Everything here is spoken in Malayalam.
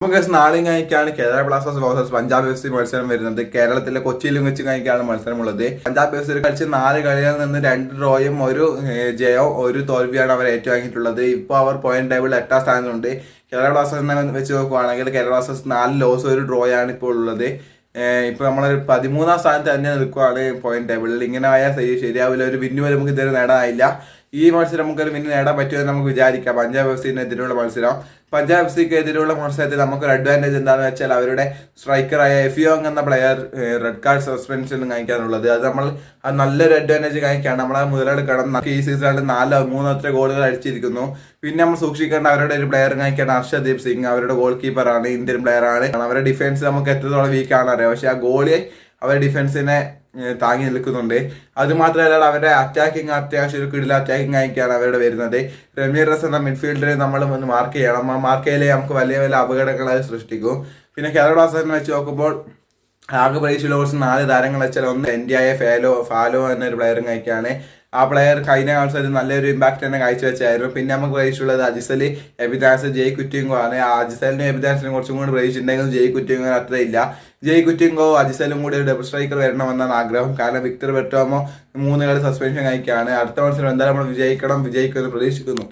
അപ്പം കേസ് നാളെയും കഴിക്കാണ് Kerala Blasters versus Punjab F C മത്സരം വരുന്നത്. കേരളത്തിലെ കൊച്ചിയിലും വെച്ച് കഴിക്കാണ് മത്സരമുള്ളത്. പഞ്ചാബ് എഫ് സി കളിച്ച് 4 കളികളിൽ നിന്ന് 2 ഡ്രോയും 1 ജയവും 1 തോൽവിയാണ് അവർ ഏറ്റുവാങ്ങിയിട്ടുള്ളത്. ഇപ്പോൾ അവർ പോയിന്റ് ടേബിളിൽ 8ാം സ്ഥാനത്തുണ്ട്. കേരള ബ്ലാസ്റ്റേഴ്സിനെ വെച്ച് നോക്കുവാണെങ്കിൽ കേരള ബ്ലാസ്റ്റേഴ്സ് 4 ലോസ് 1 ഡ്രോയാണ് ഇപ്പോൾ ഉള്ളത്. ഇപ്പൊ നമ്മളൊരു 13ാം സ്ഥാനത്ത് തന്നെ നിൽക്കുവാണ് പോയിന്റ് ടേബിളിൽ. ഇങ്ങനെ ആയാൽ ശരിയാവില്ല. ഒരു വിന്നു വരെ നമുക്ക് ഇതുവരെ നേടാനായില്ല. ഈ മത്സരം നമുക്കൊരു വിന്ന് നേടാൻ പറ്റുമെന്ന് നമുക്ക് വിചാരിക്കാം. പഞ്ചാബ് എഫ് സിനെതിരെയുള്ള മത്സരം. പഞ്ചാബ് എഫ് സിക്ക് എതിരെയുള്ള മത്സരത്തിൽ നമുക്കൊരു അഡ്വാൻറ്റേജ് എന്താണെന്ന് വെച്ചാൽ അവരുടെ സ്ട്രൈക്കറായ എഫിയോങ് എന്ന പ്ലെയർ റെഡ് കാർഡ് സസ്പെൻഷൻ കഴിക്കാനുള്ളത്. അത് നമ്മൾ നല്ലൊരു അഡ്വാൻറ്റേജ് കഴിക്കാണ്. നമ്മളെ മുതലെടുക്കണം. ഈ സീസണിൽ 4 ഗോളുകൾ അടിച്ചിരിക്കുന്നു. പിന്നെ നമ്മൾ സൂക്ഷിക്കേണ്ട അവരുടെ ഒരു പ്ലെയർ കഴിക്കാണ് ഹർഷദീപ് സിംഗ്. അവരുടെ ഗോൾ കീപ്പറാണ്, ഇന്ത്യൻ പ്ലെയർ ആണ്. അവരുടെ ഡിഫൻസ് നമുക്ക് എത്രത്തോളം വീക്കാണ് അറിയാം. പക്ഷെ ആ ഗോളി അവരുടെ ഡിഫൻസിനെ താങ്ങി നിൽക്കുന്നുണ്ട്. അത് മാത്രമല്ല അവരുടെ അറ്റാക്കിംഗ് അത്യാവശ്യം ഒരു കിടില അറ്റാക്കിംഗ് ആയിക്കാണ് അവരുടെ വരുന്നത്. റമീറസ് എന്ന മിഡ്ഫീൽഡറെ നമ്മൾ ഒന്ന് മാർക്ക് ചെയ്യണം. ആ മാർക്ക് ചെയ്യലേ നമുക്ക് വലിയ വലിയ അപകടങ്ങൾ അത് സൃഷ്ടിക്കും. പിന്നെ കേരള ബ്ലാസ്റ്റേഴ്സിനെ വെച്ച് നോക്കുമ്പോൾ ആകെ പ്രതീക്ഷയുള്ള കുറച്ച് 4 താരങ്ങൾ വെച്ചാൽ ഒന്ന് ഇന്ത്യയെ ഫാലോ എന്നൊരു പ്ലെയറും കഴിക്കാണ്. ആ പ്ലെയർ കഴിഞ്ഞ മത്സരത്തിൽ നല്ലൊരു ഇമ്പാക്ട് തന്നെ കാഴ്ചവെച്ചായിരുന്നു. പിന്നെ നമുക്ക് പ്രതീക്ഷയുള്ളത് അജിസൽ, എബിദാൻസ്, ജയ് കുറ്റിങ്കോ ആണ്. ആ അജിസലിനും എബിദാൻസിനും കുറച്ചും കൂടി പ്രതീക്ഷിച്ചിട്ടുണ്ടെങ്കിലും ജയ് കുറ്റിങ്കോ അത്ര ഇല്ല. ജയ് കുറ്റിങ്കോ അജിസലും കൂടി ഒരു ഡബിൾ സ്ട്രൈക്കർ വരണമെന്നാണ് ആഗ്രഹം. കാരണം വിക്ടർ ബെർട്ടോമോ 3 കളി സസ്പെൻഷൻ കഴിക്കുകയാണ്. അടുത്ത മത്സരം എന്തായാലും നമ്മൾ വിജയിക്കുമെന്ന് പ്രതീക്ഷിക്കുന്നു.